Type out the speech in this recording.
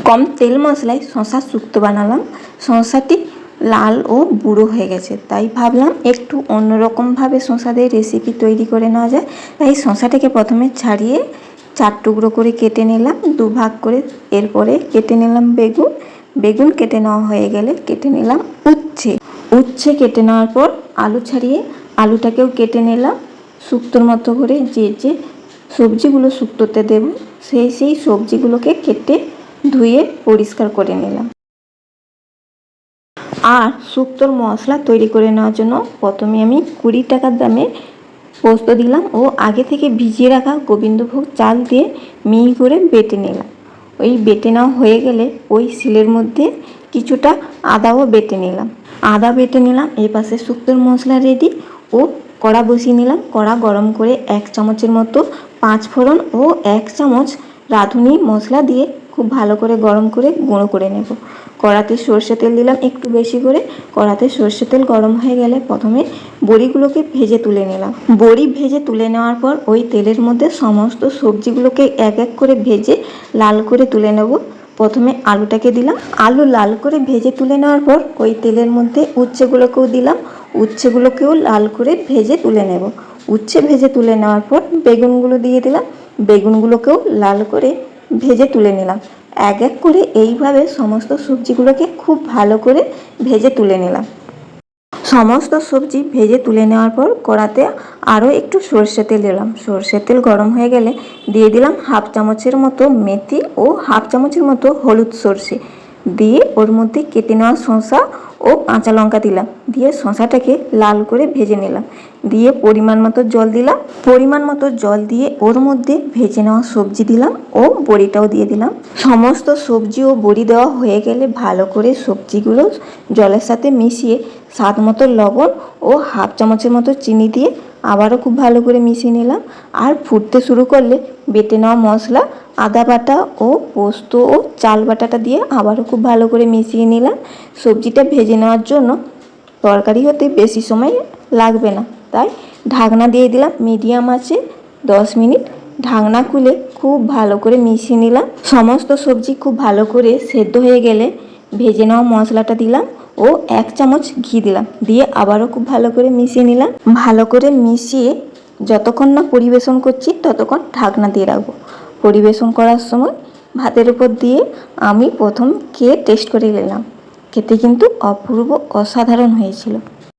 কম তেল মশলায় শশা শুক্তো বানালাম। শশাটি লাল ও বুড়ো হয়ে গেছে, তাই ভাবলাম একটু অন্যরকমভাবে শশা দিয়ে রেসিপি তৈরি করে নেওয়া যায়। তাই শশাটাকে প্রথমে ছাড়িয়ে 4 টুকরো করে কেটে নিলাম, 2 ভাগ করে। এরপরে কেটে নিলাম বেগুন কেটে নেওয়া হয়ে গেলে কেটে নিলাম উচ্ছে কেটে নেওয়ার পর আলু ছাড়িয়ে আলুটাকেও কেটে নিলাম শুক্তোর মতো করে। যে সবজিগুলো শুক্তোতে দেব সেই সবজিগুলোকে কেটে ধুয়ে পরিষ্কার করে নিলাম। আর শুক্তোর মশলা তৈরি করে নেওয়ার জন্য প্রথমে আমি 20 টাকার দামে পোস্ত দিলাম ও আগে থেকে ভিজিয়ে রাখা গোবিন্দভোগ চাল দিয়ে মিহি করে বেটে নিলাম। ওই বেটে নেওয়া হয়ে গেলে ওই শিলের মধ্যে কিছুটা আদাও বেটে নিলাম। এই পাশে শুক্তোর মশলা রেডি ও কড়া বসিয়ে নিলাম। কড়া গরম করে 1 চামচের মতো 5 ফোড়ন ও 1 চামচ রাঁধুনি মশলা দিয়ে খুব ভালো করে গরম করে গুঁড়ো করে নেব। কড়াতে সর্ষে তেল দিলাম একটু বেশি করে। কড়াতে সর্ষে তেল গরম হয়ে গেলে প্রথমে বড়িগুলোকে ভেজে তুলে নিলাম। বড়ি ভেজে তুলে নেওয়ার পর ওই তেলের মধ্যে সমস্ত সবজিগুলোকে এক এক করে ভেজে লাল করে তুলে নেব। প্রথমে আলুটাকে দিলাম। আলু লাল করে ভেজে তুলে নেওয়ার পর ওই তেলের মধ্যে উচ্ছেগুলোকেও দিলাম। উচ্ছেগুলোকেও লাল করে ভেজে তুলে নেব। উচ্ছে ভেজে তুলে নেওয়ার পর বেগুনগুলো দিয়ে দিলাম। বেগুনগুলোকেও লাল করে ভেজে তুলে নিলাম। এক এক করে এইভাবে সমস্ত সবজিগুলোকে খুব ভালো করে ভেজে তুলে নিলাম। সমস্ত সবজি ভেজে তুলে নেওয়ার পর কড়াতে আরও একটু সর্ষে তেল দিলাম। সর্ষের তেল গরম হয়ে গেলে দিয়ে দিলাম 1/2 চামচের মতো মেথি ও 1/2 চামচের মতো হলুদ সর্ষে দিয়ে ওর মধ্যে কেটে নেওয়া শসা ও কাঁচা লঙ্কা দিলাম। দিয়ে শসাটাকে লাল করে ভেজে নিলাম। দিয়ে পরিমাণ মতো জল দিয়ে ওর মধ্যে ভেজে নেওয়া সবজি দিলাম ও বড়িটাও দিয়ে দিলাম। সমস্ত সবজি ও বড়ি দেওয়া হয়ে গেলে ভালো করে সবজিগুলো জলের সাথে মিশিয়ে স্বাদ মতো লবণ ও 1/2 চামচের মতো চিনি দিয়ে আবারও খুব ভালো করে মিশিয়ে নিলাম। আর ফুটতে শুরু করলে বেটে নেওয়া মশলা, আদা বাটা ও পোস্ত ও চাল বাটাটা দিয়ে আবারও খুব ভালো করে মিশিয়ে নিলাম। সবজিটা ভেজে নেওয়ার জন্য তরকারি হতে বেশি সময় লাগবে না, তাই ঢাকনা দিয়ে দিলাম মিডিয়াম আঁচে 10 মিনিট। ঢাকনা খুলে খুব ভালো করে মিশিয়ে নিলাম। সমস্ত সবজি খুব ভালো করে সেদ্ধ হয়ে গেলে ভেজে নেওয়া মশলাটা দিলাম ও 1 চামচ ঘি দিলাম। দিয়ে আবারও খুব ভালো করে মিশিয়ে নিলাম। ভালো করে মিশিয়ে যতক্ষণ না পরিবেশন করছি ততক্ষণ ঢাকনা দিয়ে রাখবো। পরিবেশন করার সময় ভাতের উপর দিয়ে আমি প্রথম খেয়ে টেস্ট করে নিলাম। খেতে কিন্তু অপূর্ব অসাধারণ হয়েছিল।